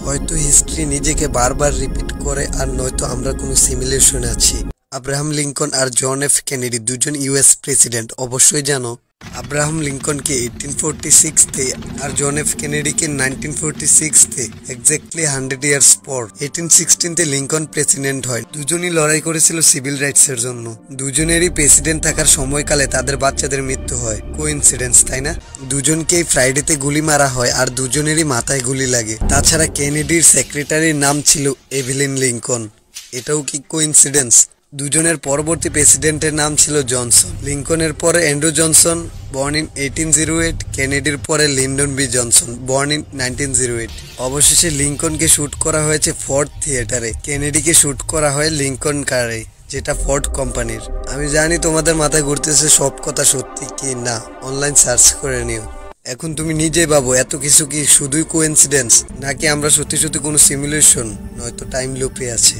হয়তো হিস্ট্রি নিজেকে বারবার রিপিট করে, আর নয়তো আমরা কোনো সিমুলেশনে আছি। আব্রাহাম লিঙ্কন আর জন এফ কেনেডি দুজন ইউএস প্রেসিডেন্ট। অবশ্যই জানো আব্রাহাম লিঙ্কনকে 1846-তে আর জন এফ কেনেডিকে 1946-তে, এক্স্যাক্টলি 100 ইয়ার্স পর 1816-তে লিঙ্কন প্রেসিডেন্ট হয়। দুজনই লড়াই করেছিল সিভিল রাইটসের জন্য। দুজনেরই প্রেসিডেন্ট থাকার সময়কালে তাদের বাচ্চাদের মৃত্যু হয়। কোইন্সিডেন্স, তাই না? দুজনকেই ফ্রাইডেতে গুলি মারা হয় আর দুজনেরই মাথায় গুলি লাগে। তাছাড়া কেনেডির সেক্রেটারির নাম ছিল এভিলিন লিঙ্কন। এটাও কি কোইন্সিডেন্স? দুজনের পরবর্তী প্রেসিডেন্টের নাম ছিল জনসন। লিঙ্কনের পরে অ্যান্ড্রু জনসন, বর্ন ইন 1808। কেনেডির পরে Lyndon B Johnson, born in 1908। অবশেষে লিঙ্কনকে শুট করা হয়েছে ফোর্ড থিয়েটারে, কেনেডিকে শুট করা হয় লিঙ্কন কারে, যেটা ফোর্ড কোম্পানির। আমি জানি তোমাদের মাথায় ঘুরতেছে সব কথা সত্যি কি না, অনলাইন সার্চ করে নিও। এখন তুমি নিজেই ভাবো, এত কিছু কি শুধুই কোইন্সিডেন্স, নাকি আমরা সত্যি সত্যি কোনো সিমুলেশন নয়তো টাইম লুপে আছি?